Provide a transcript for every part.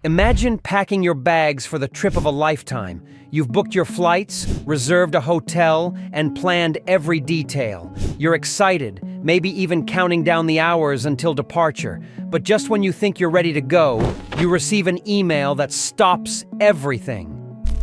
Imagine packing your bags for the trip of a lifetime. You've booked your flights, reserved a hotel, and planned every detail. You're excited, maybe even counting down the hours until departure. But just when you think you're ready to go, you receive an email that stops everything.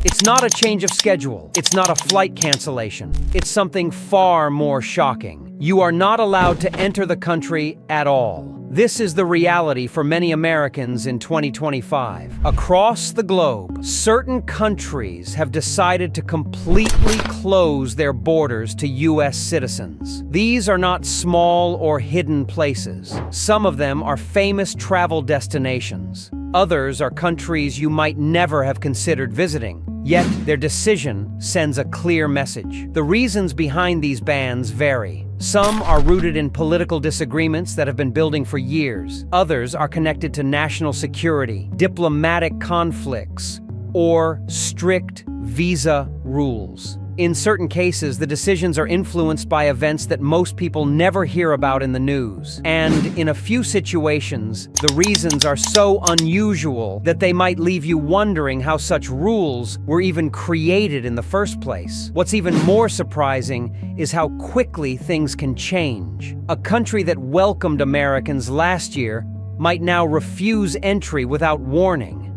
It's not a change of schedule. It's not a flight cancellation. It's something far more shocking. You are not allowed to enter the country at all. This is the reality for many Americans in 2025. Across the globe, certain countries have decided to completely close their borders to U.S. citizens. These are not small or hidden places. Some of them are famous travel destinations. Others are countries you might never have considered visiting. Yet, their decision sends a clear message. The reasons behind these bans vary. Some are rooted in political disagreements that have been building for years. Others are connected to national security, diplomatic conflicts, or strict visa rules. In certain cases, the decisions are influenced by events that most people never hear about in the news. And in a few situations, the reasons are so unusual that they might leave you wondering how such rules were even created in the first place. What's even more surprising is how quickly things can change. A country that welcomed Americans last year might now refuse entry without warning.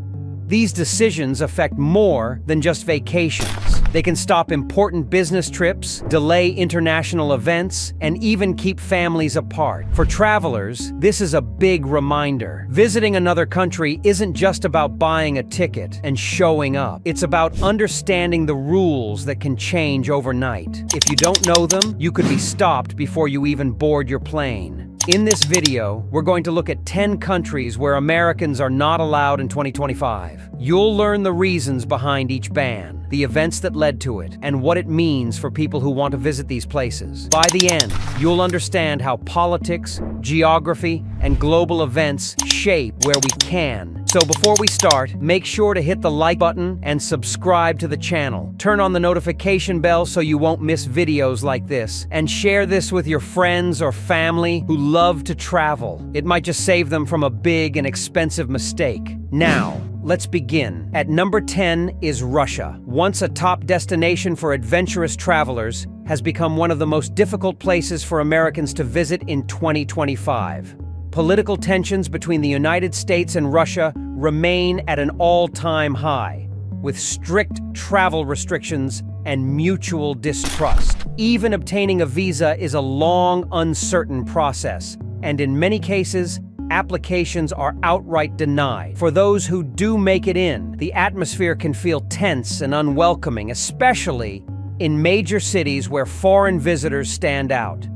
These decisions affect more than just vacations. They can stop important business trips, delay international events, and even keep families apart. For travelers, this is a big reminder. Visiting another country isn't just about buying a ticket and showing up. It's about understanding the rules that can change overnight. If you don't know them, you could be stopped before you even board your plane. In this video, we're going to look at 10 countries where Americans are not allowed in 2025. You'll learn the reasons behind each ban, the events that led to it, and what it means for people who want to visit these places. By the end, you'll understand how politics, geography, and global events shape where we can. So before we start, make sure to hit the like button and subscribe to the channel. Turn on the notification bell so you won't miss videos like this, and share this with your friends or family who love to travel. It might just save them from a big and expensive mistake. Now, let's begin. At number 10 is Russia. Once a top destination for adventurous travelers, has become one of the most difficult places for Americans to visit in 2025. Political tensions between the United States and Russia remain at an all-time high, with strict travel restrictions and mutual distrust. Even obtaining a visa is a long, uncertain process, and in many cases, applications are outright denied. For those who do make it in, the atmosphere can feel tense and unwelcoming, especially in major cities where foreign visitors stand out.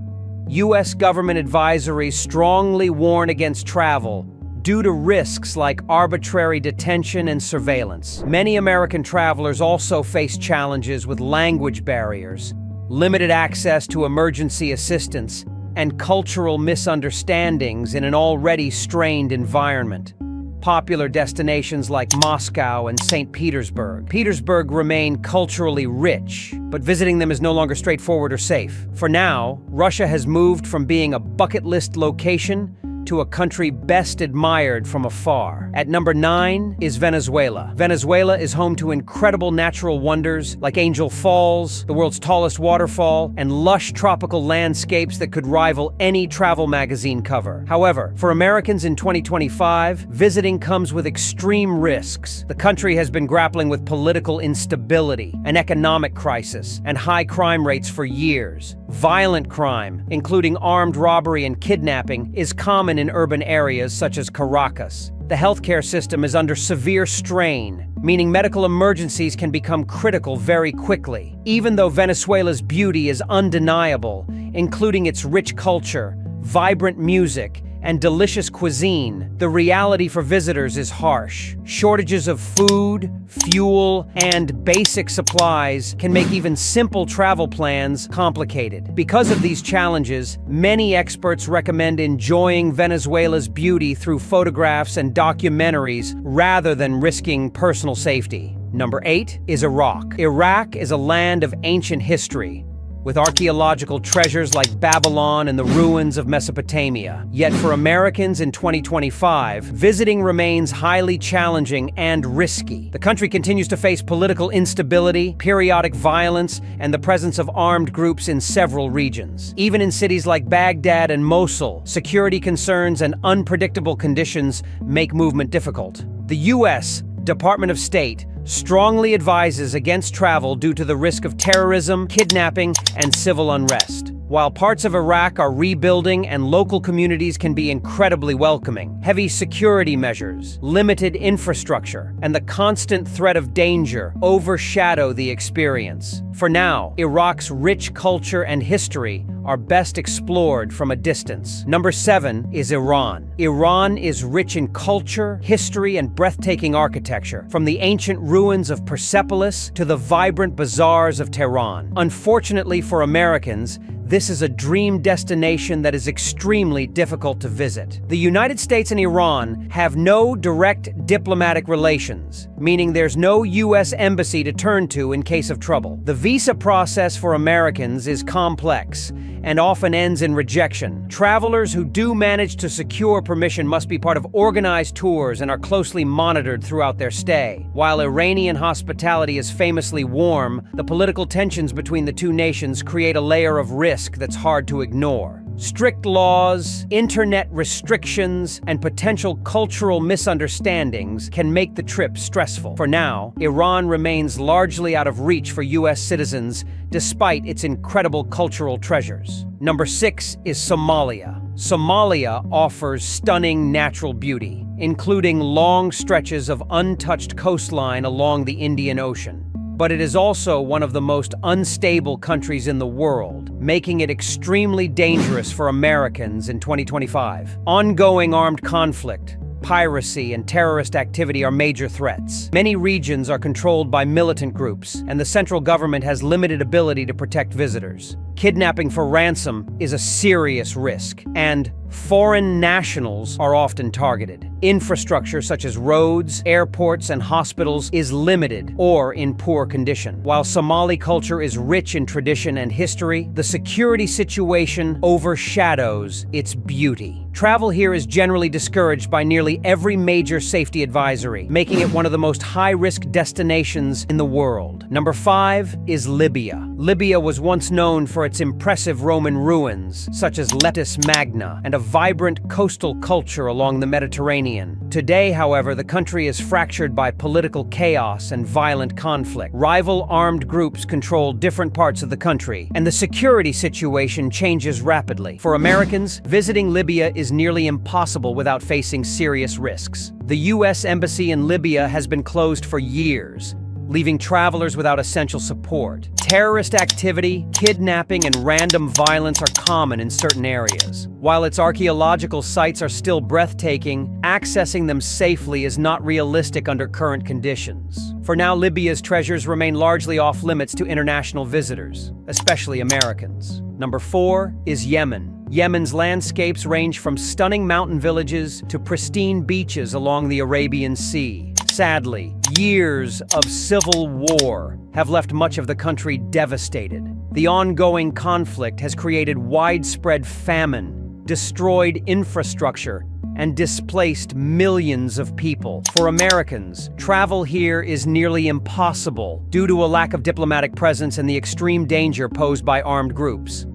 U.S. government advisories strongly warn against travel due to risks like arbitrary detention and surveillance. Many American travelers also face challenges with language barriers, limited access to emergency assistance, and cultural misunderstandings in an already strained environment. Popular destinations like Moscow and St. Petersburg remain culturally rich, but visiting them is no longer straightforward or safe. For now, Russia has moved from being a bucket list location to a country best admired from afar. At number 9 is Venezuela. Venezuela is home to incredible natural wonders like Angel Falls, the world's tallest waterfall, and lush tropical landscapes that could rival any travel magazine cover. However, for Americans in 2025, visiting comes with extreme risks. The country has been grappling with political instability, an economic crisis, and high crime rates for years. Violent crime, including armed robbery and kidnapping, is common in urban areas such as Caracas. The healthcare system is under severe strain, meaning medical emergencies can become critical very quickly. Even though Venezuela's beauty is undeniable, including its rich culture, vibrant music, and delicious cuisine, the reality for visitors is harsh. Shortages of food, fuel, and basic supplies can make even simple travel plans complicated. Because of these challenges, many experts recommend enjoying Venezuela's beauty through photographs and documentaries rather than risking personal safety. Number 8 is Iraq. Iraq is a land of ancient history, with archaeological treasures like Babylon and the ruins of Mesopotamia. Yet for Americans in 2025, visiting remains highly challenging and risky. The country continues to face political instability, periodic violence, and the presence of armed groups in several regions. Even in cities like Baghdad and Mosul, security concerns and unpredictable conditions make movement difficult. The U.S. Department of State strongly advises against travel due to the risk of terrorism, kidnapping, and civil unrest. While parts of Iraq are rebuilding and local communities can be incredibly welcoming, heavy security measures, limited infrastructure, and the constant threat of danger overshadow the experience. For now, Iraq's rich culture and history are best explored from a distance. Number 7 is Iran. Iran is rich in culture, history, and breathtaking architecture, from the ancient ruins of Persepolis to the vibrant bazaars of Tehran. Unfortunately for Americans, this is a dream destination that is extremely difficult to visit. The United States and Iran have no direct diplomatic relations, meaning there's no U.S. embassy to turn to in case of trouble. The visa process for Americans is complex and often ends in rejection. Travelers who do manage to secure permission must be part of organized tours and are closely monitored throughout their stay. While Iranian hospitality is famously warm, the political tensions between the two nations create a layer of risk that's hard to ignore. Strict laws, internet restrictions, and potential cultural misunderstandings can make the trip stressful. For now, Iran remains largely out of reach for U.S. citizens despite its incredible cultural treasures. Number 6 is Somalia. Somalia offers stunning natural beauty, including long stretches of untouched coastline along the Indian Ocean. But it is also one of the most unstable countries in the world, making it extremely dangerous for Americans in 2025. Ongoing armed conflict, piracy, and terrorist activity are major threats. Many regions are controlled by militant groups, and the central government has limited ability to protect visitors. Kidnapping for ransom is a serious risk, and foreign nationals are often targeted. Infrastructure such as roads, airports, and hospitals is limited or in poor condition. While Somali culture is rich in tradition and history, the security situation overshadows its beauty. Travel here is generally discouraged by nearly every major safety advisory, making it one of the most high-risk destinations in the world. Number 5 is Libya. Libya was once known for its impressive Roman ruins, such as Letis Magna, and a vibrant coastal culture along the Mediterranean. Today, however, the country is fractured by political chaos and violent conflict. Rival armed groups control different parts of the country, and the security situation changes rapidly. For Americans, visiting Libya is nearly impossible without facing serious risks. The U.S. Embassy in Libya has been closed for years, leaving travelers without essential support. Terrorist activity, kidnapping, and random violence are common in certain areas. While its archaeological sites are still breathtaking, accessing them safely is not realistic under current conditions. For now, Libya's treasures remain largely off-limits to international visitors, especially Americans. Number 4 is Yemen. Yemen's landscapes range from stunning mountain villages to pristine beaches along the Arabian Sea. Sadly, years of civil war have left much of the country devastated. The ongoing conflict has created widespread famine, destroyed infrastructure, and displaced millions of people. For Americans, travel here is nearly impossible due to a lack of diplomatic presence and the extreme danger posed by armed groups.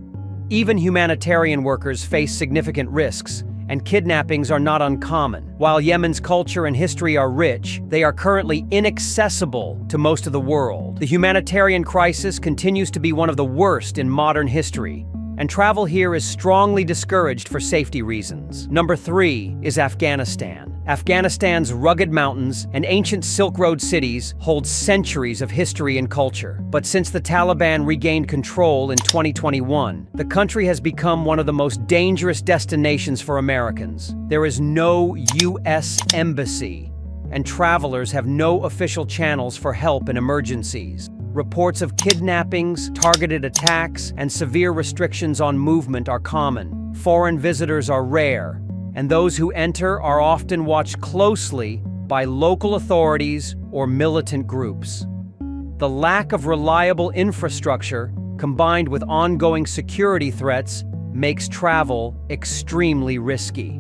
Even humanitarian workers face significant risks, and kidnappings are not uncommon. While Yemen's culture and history are rich, they are currently inaccessible to most of the world. The humanitarian crisis continues to be one of the worst in modern history, and travel here is strongly discouraged for safety reasons. Number 3 is Afghanistan. Afghanistan's rugged mountains and ancient Silk Road cities hold centuries of history and culture. But since the Taliban regained control in 2021, the country has become one of the most dangerous destinations for Americans. There is no U.S. embassy, and travelers have no official channels for help in emergencies. Reports of kidnappings, targeted attacks, and severe restrictions on movement are common. Foreign visitors are rare, and those who enter are often watched closely by local authorities or militant groups. The lack of reliable infrastructure combined with ongoing security threats, makes travel extremely risky.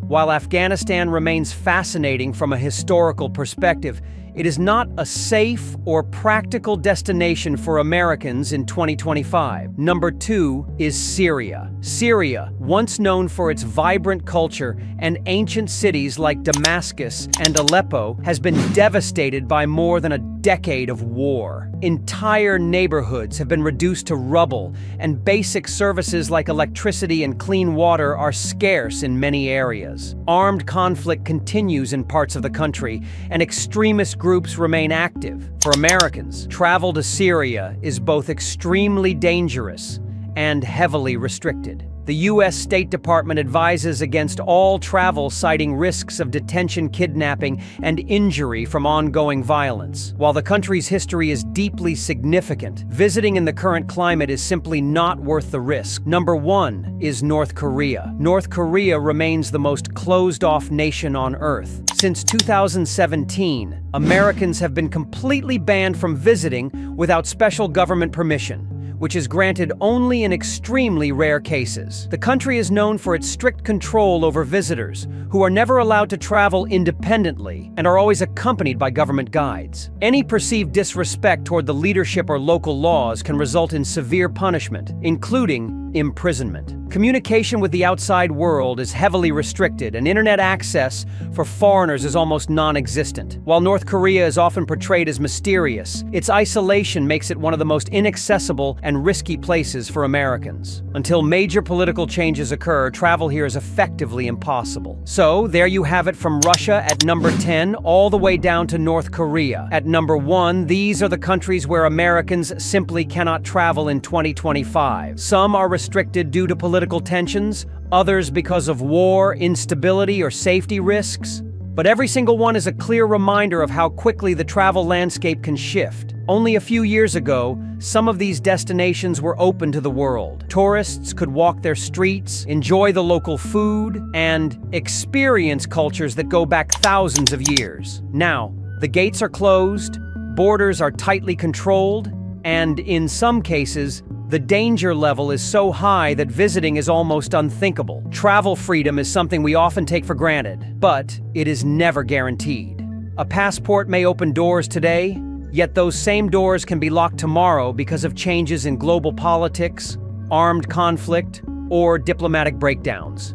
While Afghanistan remains fascinating from a historical perspective, it is not a safe or practical destination for Americans in 2025. Number 2 is Syria. Syria, once known for its vibrant culture and ancient cities like Damascus and Aleppo, has been devastated by more than a decade of war. Entire neighborhoods have been reduced to rubble, and basic services like electricity and clean water are scarce in many areas. Armed conflict continues in parts of the country, and extremist groups remain active. For Americans, travel to Syria is both extremely dangerous and heavily restricted. The U.S. State Department advises against all travel, citing risks of detention, kidnapping, and injury from ongoing violence. While the country's history is deeply significant, visiting in the current climate is simply not worth the risk. Number 1 is North Korea. North Korea remains the most closed-off nation on Earth. Since 2017, Americans have been completely banned from visiting without special government permission, which is granted only in extremely rare cases. The country is known for its strict control over visitors, who are never allowed to travel independently and are always accompanied by government guides. Any perceived disrespect toward the leadership or local laws can result in severe punishment, including imprisonment. Communication with the outside world is heavily restricted, and internet access for foreigners is almost non-existent. While North Korea is often portrayed as mysterious, its isolation makes it one of the most inaccessible and risky places for Americans. Until major political changes occur, travel here is effectively impossible. So, there you have it, from Russia at number 10 all the way down to North Korea. At number 1, these are the countries where Americans simply cannot travel in 2025. Some are restricted due to political tensions, others because of war, instability, or safety risks. But every single one is a clear reminder of how quickly the travel landscape can shift. Only a few years ago, some of these destinations were open to the world. Tourists could walk their streets, enjoy the local food, and experience cultures that go back thousands of years. Now, the gates are closed, borders are tightly controlled, and in some cases, the danger level is so high that visiting is almost unthinkable. Travel freedom is something we often take for granted, but it is never guaranteed. A passport may open doors today, yet those same doors can be locked tomorrow because of changes in global politics, armed conflict, or diplomatic breakdowns.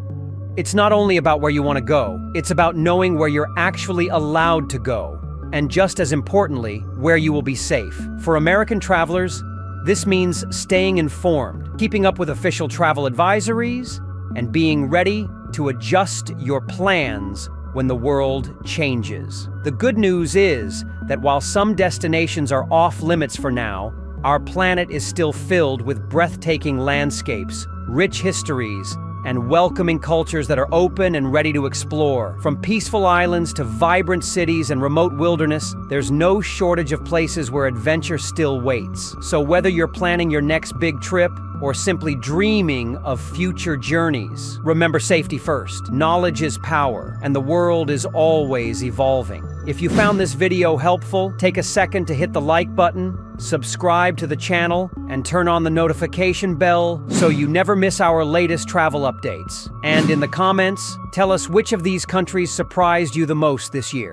It's not only about where you want to go, it's about knowing where you're actually allowed to go, and just as importantly, where you will be safe. For American travelers, this means staying informed, keeping up with official travel advisories, and being ready to adjust your plans when the world changes. The good news is that while some destinations are off limits for now, our planet is still filled with breathtaking landscapes, rich histories, and welcoming cultures that are open and ready to explore. From peaceful islands to vibrant cities and remote wilderness, there's no shortage of places where adventure still waits. So whether you're planning your next big trip or simply dreaming of future journeys, remember safety first. Knowledge is power, and the world is always evolving. If you found this video helpful, take a second to hit the like button, subscribe to the channel, and turn on the notification bell so you never miss our latest travel updates. And in the comments, tell us which of these countries surprised you the most this year.